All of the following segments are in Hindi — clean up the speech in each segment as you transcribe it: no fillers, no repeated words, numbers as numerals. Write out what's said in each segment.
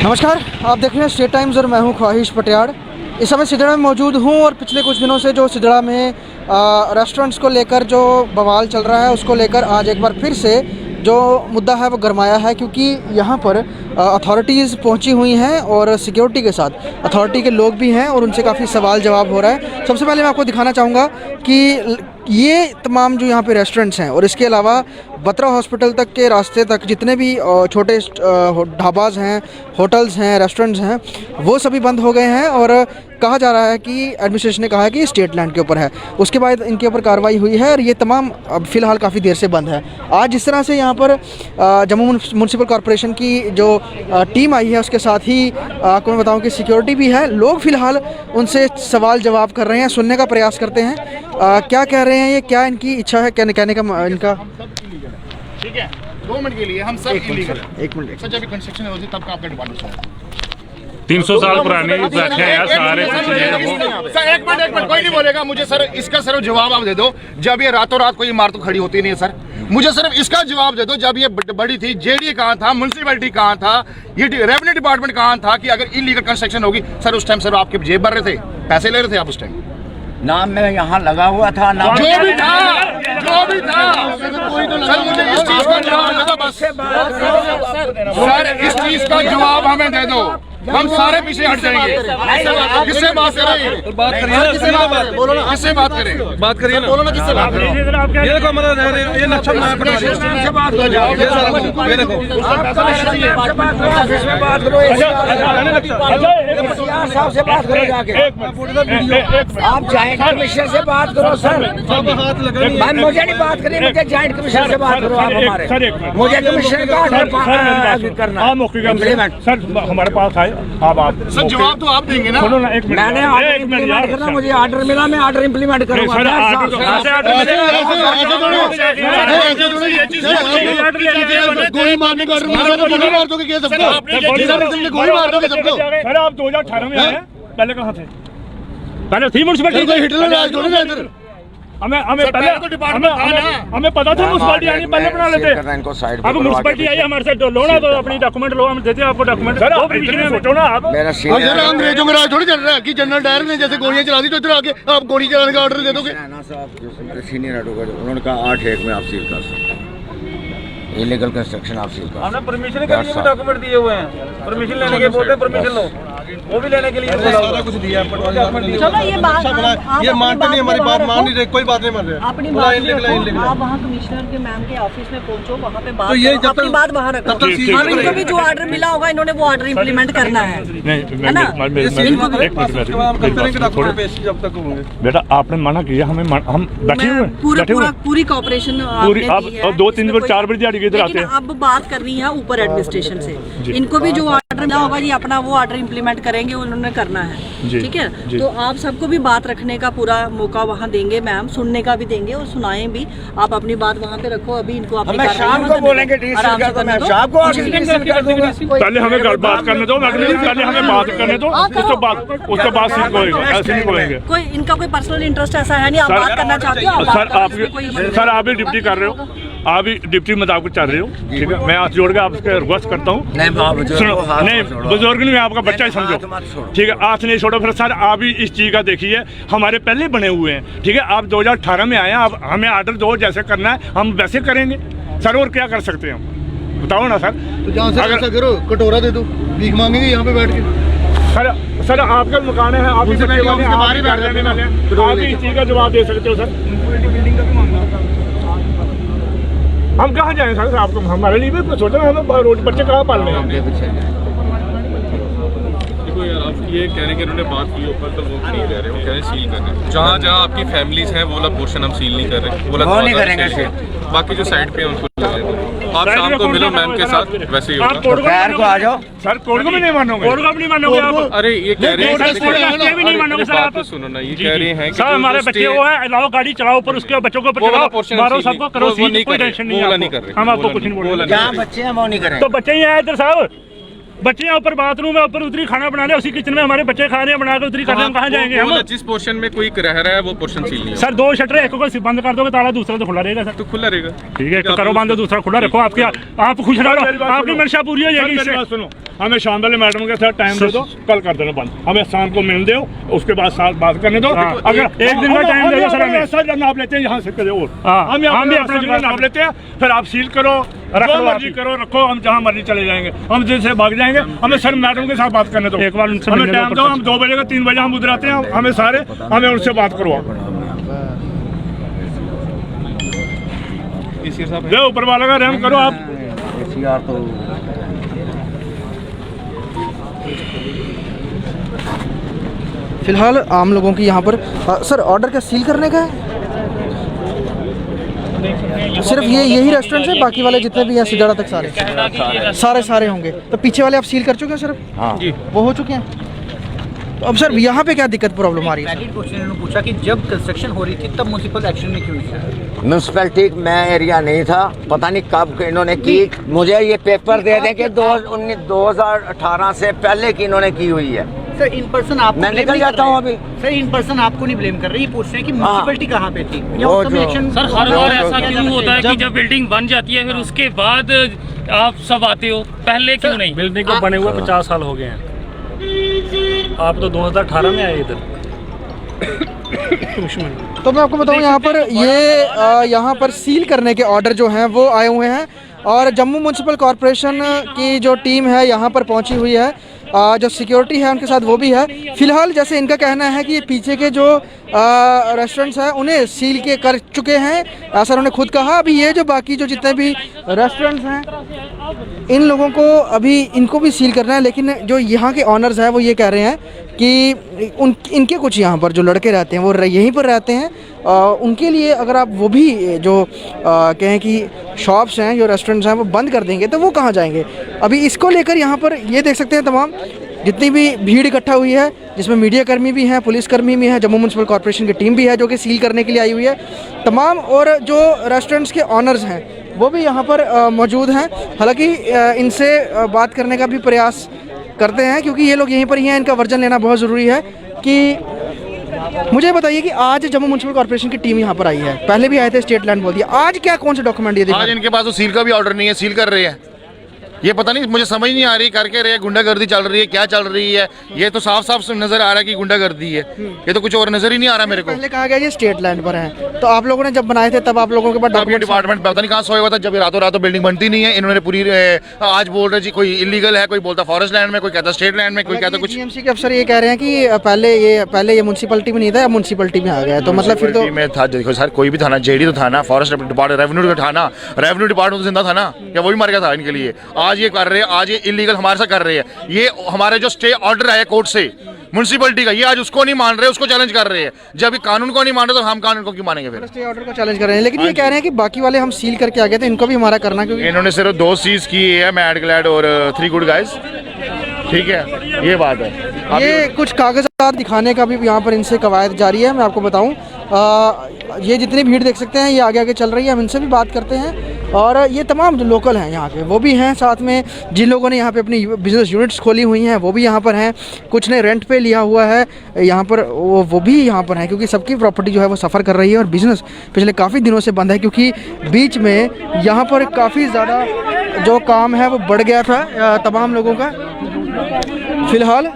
नमस्कार, आप देख रहे हैं स्टेट टाइम्स और मैं हूं ख्वाहिश पटियाड़। इस समय सिदड़ा में मौजूद हूं और पिछले कुछ दिनों से जो सिदड़ा में रेस्टोरेंट्स को लेकर जो बवाल चल रहा है उसको लेकर आज एक बार फिर से जो मुद्दा है वो गरमाया है, क्योंकि यहाँ पर अथॉरिटीज़ पहुँची हुई हैं और सिक्योरिटी के साथ अथॉरिटी के लोग भी हैं और उनसे काफ़ी सवाल जवाब हो रहा है। सबसे पहले मैं आपको दिखाना चाहूँगा कि ये तमाम जो यहाँ पे रेस्टोरेंट्स हैं और इसके अलावा बत्रा हॉस्पिटल तक के रास्ते तक जितने भी छोटे ढाबाज हैं, होटल्स हैं, रेस्टोरेंट्स हैं, वो सभी बंद हो गए हैं और कहा जा रहा है कि एडमिनिस्ट्रेशन ने कहा है कि स्टेट लैंड के ऊपर है। उसके बाद इनके ऊपर कार्रवाई हुई है और ये तमाम अब फ़िलहाल काफ़ी देर से बंद है। आज जिस तरह से यहाँ पर जम्मू म्यूनसिपल कॉरपोरेशन की जो टीम आई है उसके साथ ही आपको मैं बताऊँ कि सिक्योरिटी भी है। लोग फ़िलहाल उनसे सवाल जवाब कर रहे हैं, सुनने का प्रयास करते हैं क्या कह रहे हैं, ये क्या इनकी इच्छा है कहने का इनका। ठीक है, 2 मिनट के लिए हम सब इलीगल है। 1 मिनट सर, जब कंस्ट्रक्शन होती तब का आपका डिपार्टमेंट है 300 साल पुराने बैठे हैं यार सारे। सर एक मिनट कोई नहीं बोलेगा मुझे। सर इसका सिर्फ जवाब आप दे दो, जब ये रातों रात कोई इमारत खड़ी होती नहीं है सर, मुझे सिर्फ इसका जवाब दे दो। जब ये बड़ी थी, जेडी कहाँ था, म्युनिसिपैलिटी कहाँ था, ये रेवेन्यू डिपार्टमेंट कहाँ था कि अगर इलीगल कंस्ट्रक्शन होगी? सर उस टाइम सर आपके जेब भर रहे थे, पैसे ले रहे थे आप उस टाइम? नाम में यहाँ लगा हुआ था, नाम जो भी था सर मुझे इस चीज का जवाब दे दो बस। सर इस चीज का जवाब हमें दे दो, हम सारे पीछे हट जाएंगे। किससे बात करें? बात करिए, किससे बात करें? बात करिए ना, बोलो ना किससे बात करें? ये देखो मतलब ये नक्शा मैं बना रही हूं, ये देखो साहब से बात करो जाके, आप जॉइंट कमिश्नर से बात करो सर। मुझे नहीं बात करिए, मुझे जॉइंट कमिश्नर से बात करो आप हमारे, मुझे कमिश्नर का ऑर्डर करना इम्प्लीमेंट। सर हमारे पास आए आप सर जवाब तो आप देंगे ना? ना, एक मिनट मैंने ऑर्डर इम्प्लीमेंट करना, मुझे ऑर्डर मिला, मैं ऑर्डर इम्प्लीमेंट करूंगा। गोली मारने का गोली मार दोगे क्या सबको? गोली मार दोगे सबको? सर आप 2018 में आए, पहले कहाँ थे? पहले थी म्यूनसिपैलिटी? हिटलर राज थोड़ी ना इधर। हमें पहले हमें पता था म्यूनसिपैलिटी आनी, पहले बना लेते। अब म्यूनसिपैलिटी आई हमारे से लो ना, तो अपनी डॉक्यूमेंट लो, हम देते हैं आपको डॉक्यूमेंट। सर आप सोचो ना, आप अंग्रेजों का राज थोड़ी चल रहा है कि जनरल डायर ने जैसे गोलियां चला दी तो इधर आके आप गोली चलाने का ऑर्डर दे दोगे? सीनियर एडवोकेट उन्होंने कहा 8 एक में आप सील कर सकते हैं, इलीगल कंस्ट्रक्शन आप सील कर। हमने परमिशन के लिए डॉक्यूमेंट दिए हुए हैं, परमिशन लेने के बोलते हैं, परमिशन लो, वो भी लेने के लिए सारा कुछ दिया। चलो ये बात ये मानते नहीं, हमारी बात मान नहीं रहे, कोई बात नहीं मान रहे। अपनी बात रखो, आप वहाँ कमिश्नर के मैम के ऑफिस में पहुंचो, वहाँ पे बात तो ये अपनी बात वहाँ रखो। अब इनको भी जो ऑर्डर मिला होगा इन्होंने वो ऑर्डर इम्प्लीमेंट करना है ना? जब तक होंगे बेटा आपने मना किया, हम बैठे हुए पूरी कॉपरेशन अब 2 3 बार 4 बार दिहाड़ी के इधर आते हैं। अब बात करनी है ऊपर एडमिनिस्ट्रेशन से, इनको भी जो ऑर्डर मिला होगा ये अपना वो ऑर्डर इम्प्लीमेंट करेंगे, उन्होंने करना है। ठीक है, तो आप सबको भी बात रखने का पूरा मौका वहाँ देंगे मैम, सुनने का भी देंगे और सुनाएं भी। आप अपनी बात वहाँ पे रखो, अभी इनको अपनी शाम को बोलेंगे, पहले हमें बात करने दो, पहले हमें बात करने दो, उसके बाद ऐसे नहीं बोलेंगे। कोई इनका कोई पर्सनल इंटरेस्ट ऐसा है नहीं, आप बात करना चाहते हो? सर आप भी ड्यूटी कर रहे हो, आप भी ड्यूटी मुताबिक चल रहे हो, ठीक है। मैं हाथ जोड़ के आपसे रिक्वेस्ट करता हूँ, नहीं बुजुर्ग नहीं, आपका बच्चा ही समझो, ठीक है। हाथ नहीं छोड़ो। फिर सर आप भी इस चीज़ का देखिए, हमारे पहले बने हुए हैं, ठीक है। आप 2018 में आए, आप हमें ऑर्डर दो, जैसे करना है हम वैसे करेंगे सर, और क्या कर सकते हैं हम, बताओ ना सर। तो जहाँ से ऐसा करो, कटोरा दे दो, भीख मांगेंगे यहाँ पे बैठ के। सर आपका मकान है, आप इस चीज़ का जवाब दे सकते हो सर। हम कहाँ जाएं सर? आपको हमारे लिए भी सोचना, हमें रोज बच्चे कहाँ पालने हैं? देखो यार, आप ये कहने के उन्होंने बात की ऊपर, तो वो नहीं कह रहे, वो कह रहे सील कर रहे हैं। जहाँ जहाँ आपकी फैमिलीज हैं वो वाला पोर्शन हम सील नहीं कर रहे, वो नहीं करेंगे। बाकी जो साइड पे हैं उनको आप शाम को मिलो मैम के साथ, वैसे ही होगा। दोपहर को आ जाओ सर, कोर्ट को भी नहीं मानोगे? कोर्ट को भी नहीं मानोगे आप? अरे ये कह रहे हैं भी नहीं मानोगे सर आप? सुनो ना, ये कह रहे हैं सर हमारे बच्चे वो है, लाओ गाड़ी चलाओ ऊपर, उसके बच्चों को मारो, सबको करो, कोई टेंशन नहीं है, नहीं कर रहे, हम आपको कुछ नहीं बोल रहे। जहाँ बच्चे हैं वो नहीं करें, तो बच्चे ही हैं इधर साहब, बच्चे यहाँ ऊपर बाथरूम है, ऊपर उतरी खाना बना रहे, उसी किचन में हमारे बच्चे खा रहे हैं, बना के उतरी कर रहे हैं, कहाँ जाएंगे हम? जिस पोर्शन में कोई रह रहा है वो पोर्शन सील नहीं है सर 2 शटर, एक को बंद कर दोगे ताला, दूसरा तो खुला रहेगा सर। तो खुला रहेगा। ठीक है, करो बंद, दूसरा खुला रखो। आपकी आप खुश रहो, आपकी मंशा पूरी हो जाएगी इससे। सुनो, हमें शाम वाले मैडम के साथ टाइम दे दो, कल कर देना बंद, हमें शाम को मिल दो, उसके बाद साथ बात करने दो। अगर एक दिन का टाइम दे दो सर, हमें सर नाप लेते हैं यहाँ से करे, और हम भी अपना जगह नाप लेते हैं, फिर आप सील करो, जो मर्जी करो, रखो, हम जहाँ मर्जी चले जाएंगे, हम दिन से भाग जाएंगे। हमें सर मैडम के साथ बात करने दो, एक बार उनसे हमें टाइम दो, हम 2 बजे का 3 बजे हम उधर आते हैं, हमें सारे, हमें उनसे बात करो। जो ऊपर वाला का रहम करो आप। फिलहाल आम लोगों की यहाँ पर सर ऑर्डर क्या सील करने का है? सिर्फ यही रेस्टोरेंट है, बाकी वाले जितने भी हैं सिजाड़ा तक सारे होंगे। तो पीछे वाले आप सील कर चुके हैं सर? हाँ जी, वो हो चुके हैं। तो अब सर यहाँ पे क्या दिक्कत प्रॉब्लम आ रही है? क्वेश्चन पूछा कि जब कंस्ट्रक्शन हो रही थी तब म्युनिसिपल एक्शन में क्यों नहीं? म्यूनसिपैलिटी में एरिया नहीं था, पता नहीं कब इन्होंने की। मुझे ये पेपर दे दें कि 2018 से पहले की इन्होंने की हुई है। सर इन पर्सन आप मैं निकल जाता हूँ अभी। सर इन पर्सन आपको नहीं ब्लेम कर रही, ये पूछ रहे हैं कि म्युनिसिपैलिटी कहाँ पे थी या उसका भी एक्शन? सर हर बार ऐसा क्यों होता है कि जब बिल्डिंग बन जाती है फिर उसके बाद आप सब आते हो, पहले क्यों नहीं? बिल्डिंग को बने हुए 50 साल हो गए हैं, आप तो 2018 में आए इधर। तो मैं आपको बताऊं यहाँ पर सील करने के ऑर्डर जो हैं वो आए हुए हैं, और जम्मू म्यूनसिपल कॉरपोरेशन की जो टीम है यहाँ पर पहुँची हुई है, जो सिक्योरिटी है उनके साथ वो भी है। फिलहाल जैसे इनका कहना है कि ये पीछे के जो रेस्टोरेंट्स हैं उन्हें सील के कर चुके हैं, ऐसा उन्होंने खुद कहा। अभी ये जो बाकी जो जितने भी रेस्टोरेंट्स हैं इन लोगों को अभी इनको भी सील करना है, लेकिन जो यहाँ के ऑनर्स हैं वो ये कह रहे हैं कि इनके कुछ यहाँ पर जो लड़के रहते हैं वो यहीं पर रहते हैं, उनके लिए अगर आप वो भी जो कहें कि शॉप्स हैं, जो रेस्टोरेंट्स हैं वो बंद कर देंगे तो वो कहाँ जाएंगे। अभी इसको लेकर यहाँ पर ये देख सकते हैं तमाम जितनी भी भीड़ इकट्ठा हुई है, जिसमें मीडिया कर्मी भी हैं, पुलिसकर्मी भी हैं, जम्मू म्यूनसिपल कॉरपोरेशन की टीम भी है जो कि सील करने के लिए आई हुई है तमाम, और जो रेस्टोरेंट्स के ऑनर्स हैं वो भी यहाँ पर मौजूद हैं। हालांकि इनसे बात करने का भी प्रयास करते हैं क्योंकि ये लोग यहीं पर ही हैं, इनका वर्जन लेना बहुत ज़रूरी है। कि मुझे बताइए कि आज जम्मू म्यूनसिपल कॉर्पोरेशन की टीम यहाँ पर आई है, पहले भी आए थे, स्टेट लैंड बोल दिया, आज क्या कौन से डॉक्यूमेंट ये आज इनके पास तो सील का भी ऑर्डर नहीं है, सील कर रहे हैं। ये पता नहीं, मुझे समझ नहीं आ रही करके रहे, गुंडागर्दी चल रही है, क्या चल रही है। ये तो साफ साफ नजर आ रहा है कि गुंडागर्दी है, ये तो कुछ और नजर ही नहीं आ रहा मेरे को। पहले कहा गया ये स्टेट लैंड पर है, तो आप लोगों ने जब बनाए थे तब आप लोगों के पास डॉक्यूमेंट डिपार्टमेंट पता नहीं कहाँ सोया हुआ था, जब रातों रातों बिल्डिंग बनती नहीं है। इन्होंने पूरी आज बोल रहे जी कोई इलीगल है, कोई बोलता फॉरेस्ट लैंड में, कोई कहता स्टेट लैंड में, कोई कहता कुछ। जीएमसी के अफसर ये कह रहे हैं कि पहले ये म्यूनसिपलिटी में नहीं था, म्यूनसिपलिटी में आ गया, तो मतलब फिर तो में था। देखो सर, कोई भी थाना, जेडी तो थाना, फॉरेस्ट डिपार्टमेंट, रेवेन्यू थाना, रेवेन्यू डिपार्टमेंट तो जिंदा था ना, क्या वो भी मर गया था इनके लिए? आज ये कर रहे हैं, आज ये इलीगल हमारे साथ कर रहे हैं। ये हमारे जो स्टे ऑर्डर आया कोर्ट से म्युनिसिपैलिटी का, ये आज उसको नहीं मान रहे, उसको चैलेंज कर रहे हैं। जब ये कानून को नहीं मान रहे तो हम कानून को क्यों मानेंगे? फिर स्टे ऑर्डर को चैलेंज कर रहे हैं, लेकिन ये कह रहे हैं कि बाकी वाले हम सील करके आ गए थे, इनको भी हमारा करना, क्योंकि इन्होंने सिर्फ 2 चीज की है, मैड ग्लैड और 3 गुड गाइस, ठीक है, ये बात है। ये कुछ कागजात दिखाने का भी यहाँ पर इनसे कवायद जारी है। मैं आपको बताऊँ, ये जितनी भीड़ देख सकते हैं ये आगे आगे चल रही है, हम इनसे भी बात करते हैं। और ये तमाम जो लोकल हैं यहाँ के वो भी हैं, साथ में जिन लोगों ने यहाँ पे अपनी बिजनेस यूनिट्स खोली हुई हैं वो भी यहाँ पर हैं, कुछ ने रेंट पे लिया हुआ है यहाँ पर, वो भी यहाँ पर हैं, क्योंकि सबकी प्रॉपर्टी जो है वो सफ़र कर रही है और बिज़नेस पिछले काफ़ी दिनों से बंद है, क्योंकि बीच में यहाँ पर काफ़ी ज़्यादा जो काम है वो बढ़ गया था तमाम लोगों का। फ़िलहाल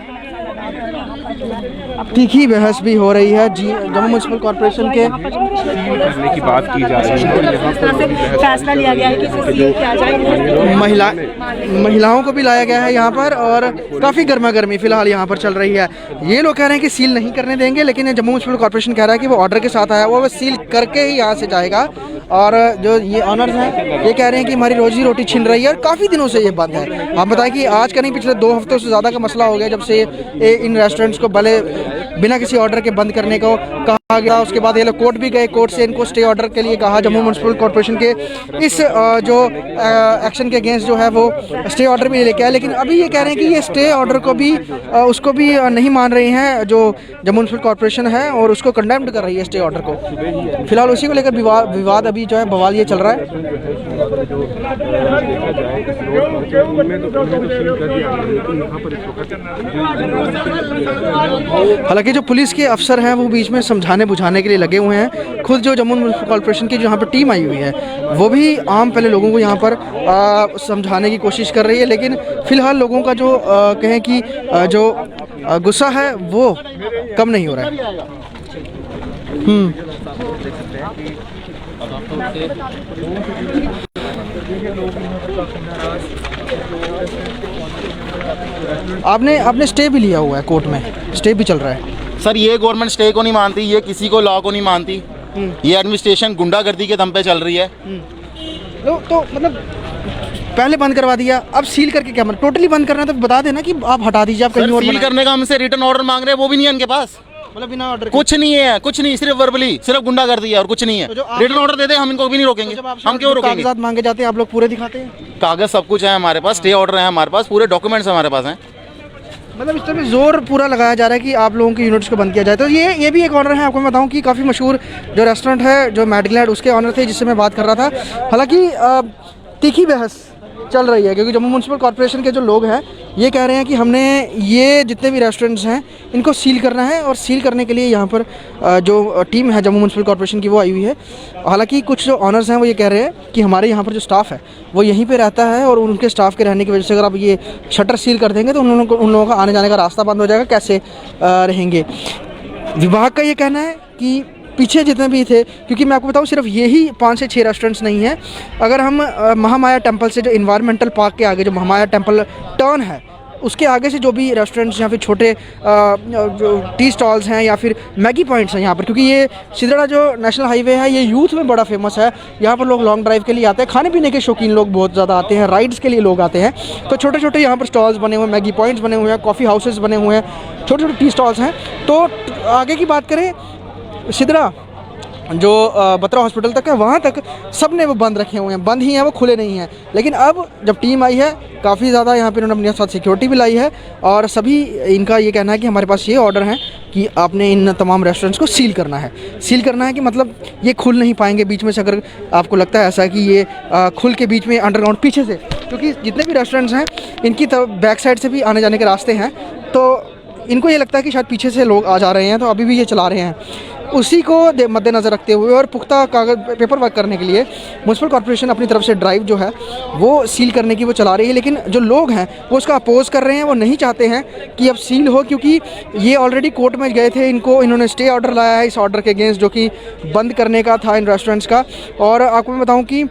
तीखी बहस भी हो रही है जम्मू म्यूनसिपल कॉर्पोरेशन के करने की बात की जा रही है, फैसला लिया गया है कि सील किया जाए। महिलाओं को भी लाया गया है यहाँ पर, और काफ़ी गर्मा गर्मी फिलहाल यहाँ पर चल रही है। ये लोग कह रहे हैं कि सील नहीं करने देंगे, लेकिन जम्मू म्यूनसिपल कॉर्पोरेशन कह रहा है कि वो ऑर्डर के साथ आया हुआ, वो सील करके ही यहाँ से जाएगा। और जो ये ऑनर्स हैं ये कह रहे हैं कि हमारी रोजी रोटी छिन रही है, और काफ़ी दिनों से ये बंद है। आप बताएं कि आज का नहीं, पिछले 2 हफ्तों से ज़्यादा का मसला हो गया जब से इन रेस्टोरेंट्स को भले बिना किसी ऑर्डर के बंद करने को कहा आ गया। उसके बाद ये लोग कोर्ट भी गए, कोर्ट से इनको स्टे ऑर्डर के लिए कहा। जम्मू म्यूनसिपल कॉर्पोरेशन के इस जो एक्शन के अगेंस्ट जो है वो स्टे ऑर्डर भी लेके आए, लेकिन अभी ये कह रहे हैं कि ये स्टे ऑर्डर को भी उसको भी नहीं मान रही हैं जो जम्मू म्यूनसिपल कॉर्पोरेशन है, और उसको कंडेम्ड कर रही है स्टे ऑर्डर को। फिलहाल उसी को लेकर विवाद अभी जो है बवाल ये चल रहा है। हालांकि जो पुलिस के अफसर हैं वो बीच में समझाने बुझाने के लिए लगे हुए हैं। खुद जो जम्मू म्यूनसिपल कॉर्पोरेशन की जो यहाँ पर टीम आई हुई है वो भी आम पहले लोगों को यहाँ पर समझाने की कोशिश कर रही है, लेकिन फिलहाल लोगों का जो कहें कि जो गुस्सा है वो कम नहीं हो रहा है। आपने स्टे भी लिया हुआ है, कोर्ट में स्टे भी चल रहा है। सर ये गवर्नमेंट स्टे को नहीं मानती, ये किसी को लॉ को नहीं मानती, ये एडमिनिस्ट्रेशन गुंडागर्दी के दम पे चल रही है। तो मतलब पहले बंद करवा दिया, अब सील करके क्या मतलब टोटली बंद करना है तो बता देना कि आप हटा दीजिए, आप कहीं और सील करने का हमसे रिटर्न ऑर्डर मांग रहे हैं, वो भी नहीं है इनके पास। मतलब बिना ऑर्डर कुछ नहीं है, कुछ नहीं, सिर्फ वर्बली, सिर्फ गुंडागर्दी है और कुछ नहीं है। रिटर्न ऑर्डर दे दे, हम इनको भी नहीं रोकेंगे। हम क्यों रोकेंगे? कागजात मांगे जाते हैं, आप लोग पूरे दिखाते हैं? कागज सब कुछ है हमारे पास, स्टे ऑर्डर है हमारे पास, पूरे डॉक्यूमेंट्स हमारे पास हैं। मतलब इस तरह जोर पूरा लगाया जा रहा है कि आप लोगों की यूनिट्स को बंद किया जाए। तो ये भी एक ऑनर है, आपको मैं बताऊं कि काफ़ी मशहूर जो रेस्टोरेंट है जो मैडग्लैड, उसके ऑनर थे जिससे मैं बात कर रहा था। हालांकि तीखी बहस चल रही है क्योंकि जम्मू म्यूनसिपल कॉर्पोरेशन के जो लोग हैं ये कह रहे हैं कि हमने ये जितने भी रेस्टोरेंट्स हैं इनको सील करना है, और सील करने के लिए यहाँ पर जो टीम है जम्मू म्यूनसिपल कॉर्पोरेशन की वो आई हुई है। हालांकि कुछ जो ऑनर्स हैं वो ये कह रहे हैं कि हमारे यहाँ पर जो स्टाफ है वो यहीं पे रहता है, और उनके स्टाफ के रहने की वजह से अगर आप ये शटर सील कर देंगे तो उन लोगों का आने जाने का रास्ता बंद हो जाएगा, कैसे रहेंगे। विभाग का ये कहना है कि पीछे जितने भी थे, क्योंकि मैं आपको बताऊं सिर्फ यही 5 से 6 रेस्टोरेंट्स नहीं हैं। अगर हम महामाया टेम्पल से जो इन्वायरमेंटल पार्क के आगे जो महामाया टेम्पल टर्न है उसके आगे से जो भी रेस्टोरेंट्स या फिर छोटे जो टी स्टॉल्स हैं या फिर मैगी पॉइंट्स हैं यहाँ पर, क्योंकि ये सिदड़ा जो नेशनल हाईवे है ये यूथ में बड़ा फेमस है। यहाँ पर लोग लॉन्ग ड्राइव के लिए आते हैं, खाने पीने के शौकीन लोग बहुत ज़्यादा आते हैं, राइड्स के लिए लोग आते हैं। तो छोटे छोटे यहाँ पर स्टॉल्स बने हुए हैं, मैगी पॉइंट्स बने हुए हैं, कॉफ़ी हाउसेस बने हुए हैं, छोटे छोटे टी स्टॉल्स हैं। तो आगे की बात करें सिदड़ा जो बत्रा हॉस्पिटल तक है वहाँ तक सब ने वो बंद रखे हुए हैं, बंद ही हैं, वो खुले नहीं हैं। लेकिन अब जब टीम आई है काफ़ी ज़्यादा यहाँ पे उन्होंने अपने साथ सिक्योरिटी भी लाई है, और सभी इनका ये कहना है कि हमारे पास ये ऑर्डर है कि आपने इन तमाम रेस्टोरेंट्स को सील करना है। सील करना है कि मतलब ये खुल नहीं पाएंगे बीच में से, अगर आपको लगता है ऐसा कि ये खुल के बीच में अंडरग्राउंड पीछे से, क्योंकि जितने भी रेस्टोरेंट्स हैं इनकी तरफ बैक साइड से भी आने जाने के रास्ते हैं, तो इनको ये लगता है कि शायद पीछे से लोग आ जा रहे हैं, तो अभी भी ये चला रहे हैं। उसी को मद्देनज़र रखते हुए और पुख्ता कागज पेपर वर्क करने के लिए म्यूनसिपल कॉर्पोरेशन अपनी तरफ से ड्राइव जो है वो सील करने की वो चला रही है, लेकिन जो लोग हैं वो उसका अपोज़ कर रहे हैं, वो नहीं चाहते हैं कि अब सील हो, क्योंकि ये ऑलरेडी कोर्ट में गए थे, इन्होंने स्टे ऑर्डर लाया है इस ऑर्डर के अगेंस्ट जो कि बंद करने का था इन रेस्टोरेंट्स का। और आपको मैं बताऊँ कि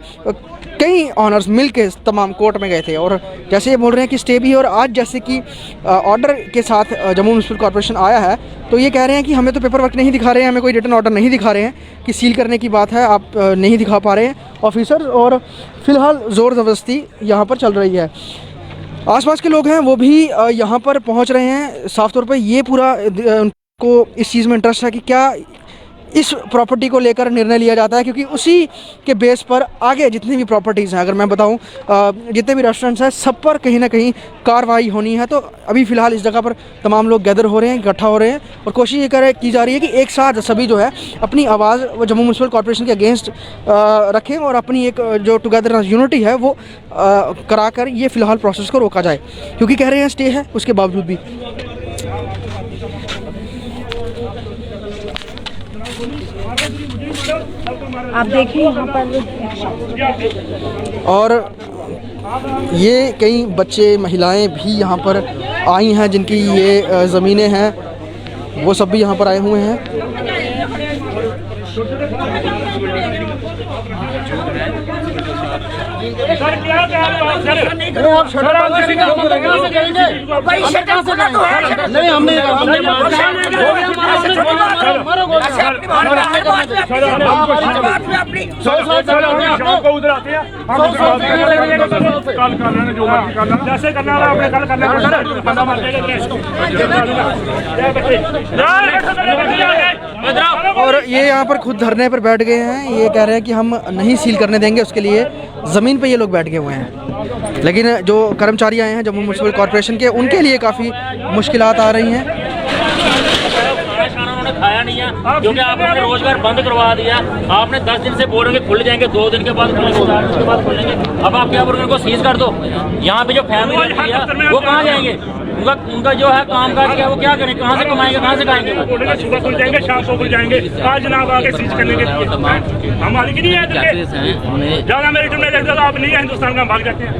कई ऑनर्स मिल के तमाम कोर्ट में गए थे, और जैसे ये बोल रहे हैं कि स्टे भी है, और आज जैसे कि ऑर्डर के साथ जम्मू म्यूनसिपल कॉर्पोरेशन आया है तो ये कह रहे हैं कि हमें तो पेपर वर्क नहीं दिखा रहे हैं, हमें कोई रिटर्न ऑर्डर नहीं दिखा रहे हैं कि सील करने की बात है, आप नहीं दिखा पा रहे हैं ऑफिसर, और फिलहाल ज़ोर ज़बरदस्ती यहाँ पर चल रही है। आसपास के लोग हैं वो भी यहाँ पर पहुँच रहे हैं। साफ तौर पर ये पूरा उनको इस चीज़ में इंटरेस्ट है कि क्या इस प्रॉपर्टी को लेकर निर्णय लिया जाता है, क्योंकि उसी के बेस पर आगे जितनी भी प्रॉपर्टीज़ हैं, अगर मैं बताऊं जितने भी रेस्टोरेंट्स हैं सब पर कहीं ना कहीं कार्रवाई होनी है। तो अभी फ़िलहाल इस जगह पर तमाम लोग गैदर हो रहे हैं, इकट्ठा हो रहे हैं, और कोशिश ये की जा रही है कि एक साथ सभी जो है अपनी आवाज़ वो जम्मू म्यूनसिपल कॉर्पोरेशन के अगेंस्ट रखें, और अपनी एक जो टुगेदर यूनिटी है वो करा कर ये फ़िलहाल प्रोसेस को रोका जाए, क्योंकि कह रहे हैं स्टे है उसके बावजूद भी। आप देखिए यहाँ पर, और ये कई बच्चे महिलाएं भी यहाँ पर आई हैं जिनकी ये ज़मीनें हैं, वो सब भी यहाँ पर आए हुए हैं। शाम को उधर आते हैं, हम कल कर लेना जो मर्जी करना, जैसे करना है आपने कल करना है सर, बंदा मर जाएगा। और ये यहाँ पर खुद धरने पर बैठ गए हैं, ये कह रहे हैं कि हम नहीं सील करने देंगे, उसके लिए ज़मीन पे ये लोग बैठ गए हुए हैं। लेकिन जो कर्मचारी आए हैं जम्मू म्यूनसिपल कॉर्पोरेशन के, उनके लिए काफ़ी मुश्किलात आ रही हैं। उन्होंने खाया नहीं है क्योंकि आपने रोजगार बंद करवा दिया। आपने 10 दिन से बोल रहे हैं खुल जाएंगे, 2 दिन के बाद खुलेंगे, 4 दिन के बाद खुलेंगे। अब आप क्या बोल रहे हैं, उनको सीज कर दो। यहाँ पे जो फैमिली है वो कहाँ जाएंगे? उनका जो है काम काज क्या, वो क्या करें, कहाँ से कमाएंगे, कहाँ से खाएंगे? सुबह खुल जाएंगे, शाम को खुल जाएंगे। आज जनाब आगे सीज करने के लिए हम मालिक नहीं है, ज़्यादा मेरिट में लगता तो आप नहीं है हिंदुस्तान का, भाग जाते हैं।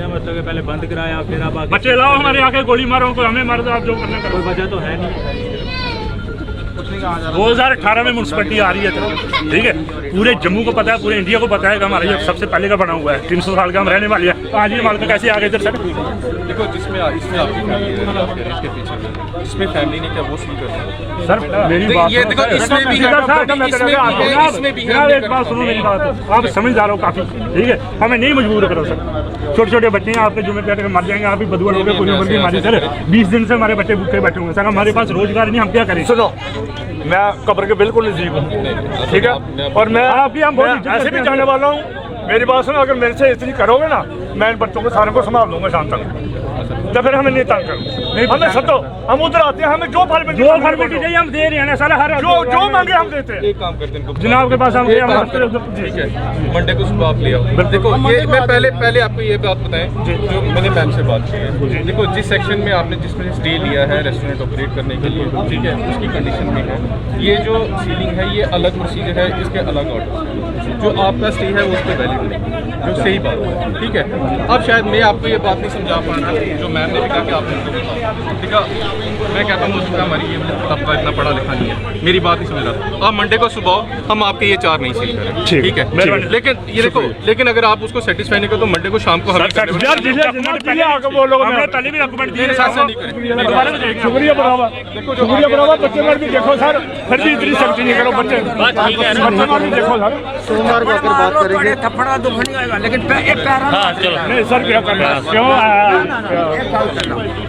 मतलब कि पहले बंद कराया, फिर आप बच्चे लाओ हमारे आके गोली मारो, उनको हमें मारो, तो आप जो करना करो। कोई वजह तो है नहीं। 2018 में म्यूनसिपैलिटी आ रही है, ठीक है, पूरे जम्मू को पता है, पूरे इंडिया को पता है कि हमारा ये सबसे पहले का बना हुआ है, 300 साल का हम रहने वाले हैं। आज ये मालका कैसे आ गए इधर सर? देखो जिसमें इसमें आपकी फैमिली है, इसके पीछे इसमें फैमिली ने क्या वो शुरू कर सर मेरी बात ये देखो इसमें भी है, इसमें भी है। एक बात सुनो मेरी बात, आप समझदार हो काफी, ठीक है, हमें नहीं मजबूर करो सर। छोटे छोटे बच्चे हैं आपके, जुम्मे पे मर जाएंगे, आप भी बदुआ लोगे, पूरी उम्र की हमारी सर। 20 दिन से हमारे बच्चे भूखे बैठे हुए सर, हमारे पास रोजगार नहीं, हम क्या करें? सुनो, मैं कब्र के बिल्कुल नजदीक हूँ, ठीक है, और मैं आपकी हम ऐसे भी जाने वाला हूँ। मेरी बात सुनो, अगर मेरे से इतनी करोगे ना, मैं इन बच्चों को सारे को संभाल लूंगा शाम तक, तो फिर हमें नहीं तंग करो, हमें सतो, हम उधर आते हैं, हमें जो फॉर्मेलिटी चाहिए हम दे रहे हैं ना सारा, हर जो मांगे हम देते हैं। एक काम करते हैं, जनाब के पास हम ठीक है, मंडे को सुबह आप ले आओ। देखो ये मैं पहले आपको ये बात बताएं जो मैंने मैम से बात की है। देखो जिस सेक्शन में आपने जिसमें स्टे लिया है रेस्टोरेंट ऑपरेट करने के लिए, ठीक है, उसकी कंडीशन भी है। ये जो सीलिंग है ये अलग प्रोसीजर है, इसके अलग ऑर्डर। जो आपका स्टे है वो उस पर वैलिड नहीं, जो सही बात है, ठीक है। अब शायद मैं आपको ये बात नहीं समझा पा रहा, जो मैम ने भी कहा कि आपने उनको बताया, ठीक है। मैं कहता हूँ मुझे हमारी ये आपका इतना पढ़ा लिखा नहीं है, मेरी बात नहीं समझ रहा। आप मंडे को सुबह हम आपके ये 4 नहीं सील करें, ठीक है। लेकिन ये देखो, लेकिन अगर आप उसको सेटिस्फाई नहीं करो तो मंडे को शाम को हमें शुक्रिया बराबर, शुक्रिया बराबर। बच्चे पर भी देखो सर, फिर भी इतनी सख्ती नहीं करो, बच्चे देखो सर, सोमवार को आकर बात करेंगे। थप्पड़ा दुख नहीं आएगा, लेकिन नहीं सर क्या करना है, क्यों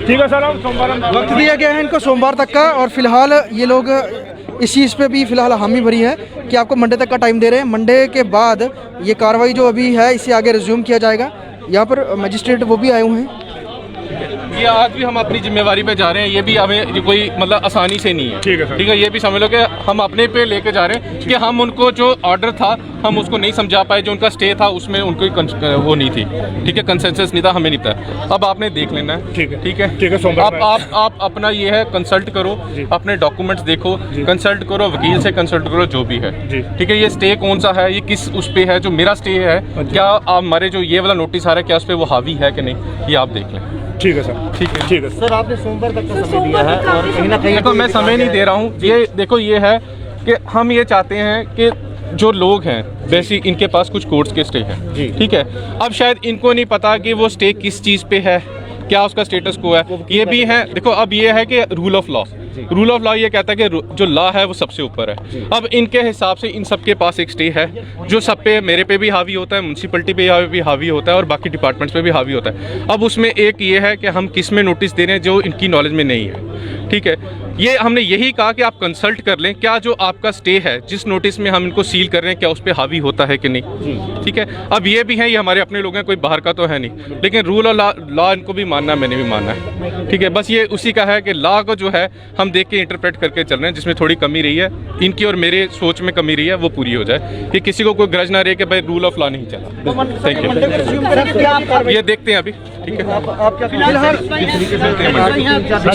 ठीक है सर, हम सोमवार वक्त दिया गया है इनको सोमवार तक का, और फिलहाल ये लोग इस चीज़ पे भी फिलहाल हामी भरी है कि आपको मंडे तक का टाइम दे रहे हैं। मंडे के बाद ये कार्रवाई जो अभी है इसे आगे रिज्यूम किया जाएगा। यहाँ पर मजिस्ट्रेट वो भी आए हुए हैं। ये आज भी हम अपनी जिम्मेवारी पे जा रहे हैं, ये भी हमें कोई मतलब आसानी से नहीं है, ठीक है सर, ठीक है। ये भी समझ लो कि हम अपने पे लेके जा रहे हैं कि हम उनको जो ऑर्डर था हम उसको नहीं समझा पाए, जो उनका स्टे था उसमें उनको वो नहीं थी, ठीक है, कंसेंसस नहीं था, हमें नहीं था। अब आपने देख लेना है, ठीक है, ठीक है, ठीक है। आप अपना ये है कंसल्ट करो, अपने डॉक्यूमेंट्स देखो, कंसल्ट करो, वकील से कंसल्ट करो, जो भी है, ठीक है। ये स्टे कौन सा है, ये किस उस पे है, जो मेरा स्टे है, क्या आप हमारे जो ये वाला नोटिस आ रहा है क्या उस पर वो हावी है कि नहीं, ये आप देख लें। ठीक है सर, ठीक है, ठीक है सर। आपने सोमवार तक का समय दिया है और कहीं ना कहीं देखो मैं समय नहीं दे रहा हूँ, ये देखो ये है कि हम ये चाहते हैं कि जो लोग हैं बेसिक इनके पास कुछ कोर्ट्स के स्टे हैं, ठीक है। अब शायद इनको नहीं पता कि वो स्टे किस चीज़ पे है, क्या उसका स्टेटस को है, ये भी है। देखो अब ये है कि रूल ऑफ लॉ ये कहता है कि जो लॉ है वो सबसे ऊपर है। अब इनके हिसाब से इन सब के पास एक स्टे है जो सब पे, मेरे पे भी हावी होता है, म्यूनसिपलिटी पे भी हावी होता है और बाकी डिपार्टमेंट्स पे भी हावी होता है। अब उसमें एक ये है कि हम किस में नोटिस दे रहे हैं जो इनकी नॉलेज में नहीं है, ठीक है। ये हमने यही कहा कि आप कंसल्ट कर लें, क्या जो आपका स्टे है जिस नोटिस में हम इनको सील कर रहे हैं क्या उस पर हावी होता है कि नहीं, ठीक है। अब ये भी हैं, ये हमारे अपने लोग हैं, कोई बाहर का तो है नहीं, लेकिन रूल और लॉ इनको भी मानना है, मैंने भी मानना है, ठीक है। बस ये उसी का है कि लॉ को जो है हम देख के इंटरप्रेट करके चल रहे हैं, जिसमें थोड़ी कमी रही है इनकी और मेरे सोच में कमी रही है वो पूरी हो जाए, कि किसी को कोई ग्रज ना रहे कि भाई रूल ऑफ लॉ नहीं चला। थैंक यू, ये देखते हैं अभी, ठीक है।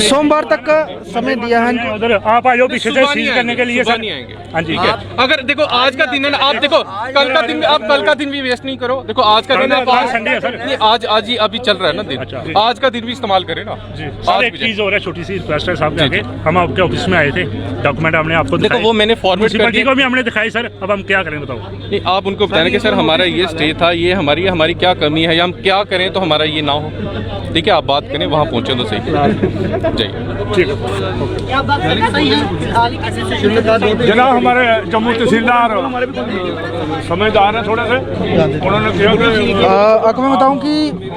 सोमवार तक का समय दिया है इनको। उधर आप आयो पीछे से सीज करने के लिए सर नहीं आएंगे, हाँ जी। अगर देखो आज का दिन है ना, आप देखो कल का दिन, आप कल का दिन भी वेस्ट नहीं करो। देखो आज का दिन है, संडे है सर, आज ही अभी चल रहा है ना दिन, आज आज का दिन भी इस्तेमाल करें ना जी आज सर, एक भी चीज़ और है, छोटी सी रिक्वेस्ट है साहब आगे, हम आपके ऑफिस में आए थे, डॉक्यूमेंट हमने आपको देखो वो मैंने फॉर्मेट कर म्यूनसिपैलिटी दिया। को भी हमने दिखाई सर, अब हम क्या करें बताओ। नहीं, आप उनको बताना कि सर हमारा ये स्टे था, ये हमारी क्या कमी है या हम क्या करें तो हमारा ये ना हो। ठीक है, आप बात करें, वहाँ पहुँचे तो सही। जय ठीक है जनाब, हमारे जम्मू तहसीलदार समझदार हैं थोड़े से, उन्होंने किया कि आपको मैं बताऊं कि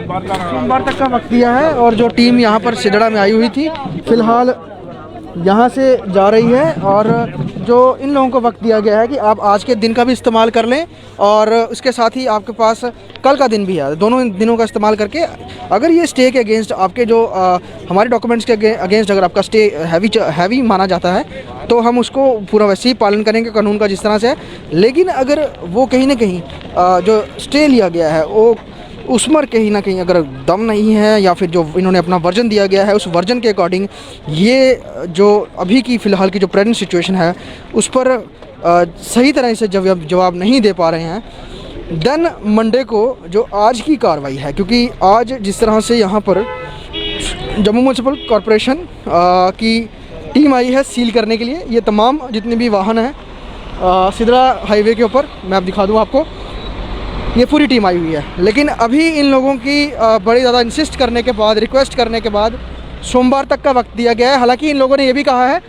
सोमवार तक का वक्त दिया है और जो टीम यहाँ पर सिदड़ा में आई हुई थी फिलहाल यहाँ से जा रही है, और जो इन लोगों को वक्त दिया गया है कि आप आज के दिन का भी इस्तेमाल कर लें और उसके साथ ही आपके पास कल का दिन भी है, दोनों दिनों का इस्तेमाल करके अगर ये स्टे के अगेंस्ट आपके जो हमारे डॉक्यूमेंट्स के अगेंस्ट अगर आपका स्टे हैवी माना जाता है तो हम उसको पूरा वैसे ही पालन करेंगे कानून का जिस तरह से है। लेकिन अगर वो कहीं ना कहीं जो स्टे लिया गया है वो उसमें कहीं ना कहीं अगर दम नहीं है या फिर जो इन्होंने अपना वर्जन दिया गया है उस वर्जन के अकॉर्डिंग ये जो अभी की फ़िलहाल की जो प्रेजेंट सिचुएशन है उस पर सही तरह से जवाब नहीं दे पा रहे हैं, देन मंडे को जो आज की कार्रवाई है, क्योंकि आज जिस तरह से यहाँ पर जम्मू म्यूनसिपल कॉरपोरेशन की टीम आई है सील करने के लिए, ये तमाम जितने भी वाहन हैं सिदड़ा हाईवे के ऊपर, मैं आप दिखा दूँ आपको, ये पूरी टीम आई हुई है। लेकिन अभी इन लोगों की बड़ी ज़्यादा इंसिस्ट करने के बाद, रिक्वेस्ट करने के बाद सोमवार तक का वक्त दिया गया है। हालांकि इन लोगों ने ये भी कहा है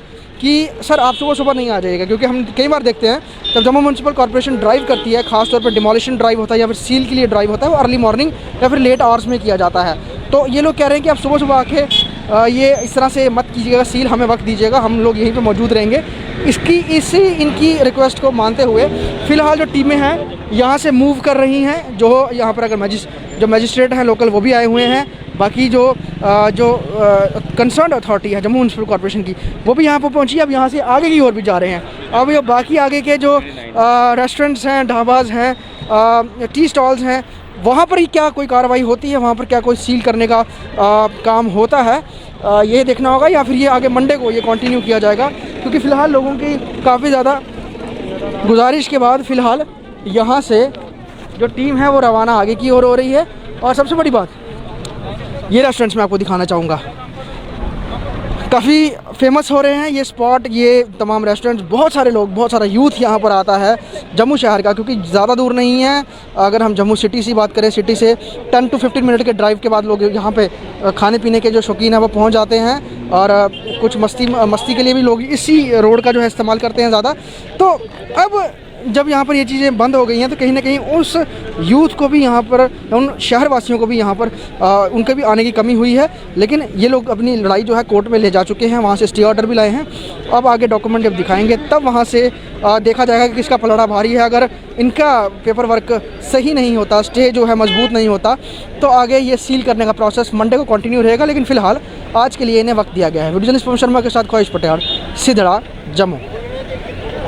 कि सर आप सुबह नहीं आ जाइएगा, क्योंकि हम कई बार देखते हैं जब जम्मू म्यूनसिपल कॉर्पोरेशन ड्राइव करती है, खासतौर पर डिमोलिशन ड्राइव होता है या फिर सील के लिए ड्राइव होता है, वो अर्ली मॉर्निंग या फिर लेट आवर्स में किया जाता है। तो ये लोग कह रहे हैं कि आप सुबह आके ये इस तरह से मत कीजिएगा सील, हमें वक्त दीजिएगा, हम लोग यहीं पे मौजूद रहेंगे। इसी इनकी रिक्वेस्ट को मानते हुए फ़िलहाल जो टीमें हैं यहाँ से मूव कर रही हैं, जो यहाँ पर अगर जो मजिस्ट्रेट हैं लोकल वो भी आए हुए हैं, बाकी जो कंसर्न अथॉरिटी है जम्मू म्यूनसिपल कॉर्पोरेशन की वो भी यहाँ पर पहुँची, अब यहाँ से आगे की ओर भी जा रहे हैं। अब ये बाकी आगे के जो रेस्टोरेंट्स हैं, ढाबाज हैं, टी स्टॉल्स हैं, वहाँ पर ही क्या कोई कार्रवाई होती है, वहाँ पर क्या कोई सील करने का काम होता है, ये देखना होगा, या फिर ये आगे मंडे को ये कंटिन्यू किया जाएगा। क्योंकि फ़िलहाल लोगों की काफ़ी ज़्यादा गुजारिश के बाद फ़िलहाल यहाँ से जो टीम है वो रवाना आगे की ओर हो रही है। और सबसे बड़ी बात, ये रेस्टोरेंट्स मैं आपको दिखाना चाहूँगा, काफ़ी फेमस हो रहे हैं ये स्पॉट, ये तमाम रेस्टोरेंट्स, बहुत सारे लोग, बहुत सारा यूथ यहाँ पर आता है जम्मू शहर का, क्योंकि ज़्यादा दूर नहीं है। अगर हम जम्मू सिटी से बात करें, सिटी से 10 to 15 मिनट के ड्राइव के बाद लोग यहाँ पे खाने पीने के जो शौकीन है वो पहुँच जाते हैं, और कुछ मस्ती के लिए भी लोग इसी रोड का जो है इस्तेमाल करते हैं ज़्यादा। तो अब जब यहाँ पर ये चीज़ें बंद हो गई हैं तो कहीं ना कहीं उस यूथ को भी यहाँ पर, उन शहरवासियों को भी यहाँ पर उनके भी आने की कमी हुई है। लेकिन ये लोग अपनी लड़ाई जो है कोर्ट में ले जा चुके हैं, वहाँ से स्टे ऑर्डर भी लाए हैं। अब आगे डॉक्यूमेंट जब दिखाएंगे तब वहाँ से देखा जाएगा कि किसका पलड़ा भारी है। अगर इनका पेपर वर्क सही नहीं होता, स्टे जो है मजबूत नहीं होता, तो आगे ये सील करने का प्रोसेस मंडे को कंटिन्यू रहेगा। लेकिन फ़िलहाल आज के लिए इन्हें वक्त दिया गया है। वीडियो जर्नलिस्ट पवन शर्मा के साथ ख्वाहिश पटियाड़, सिदड़ा, जम्मू।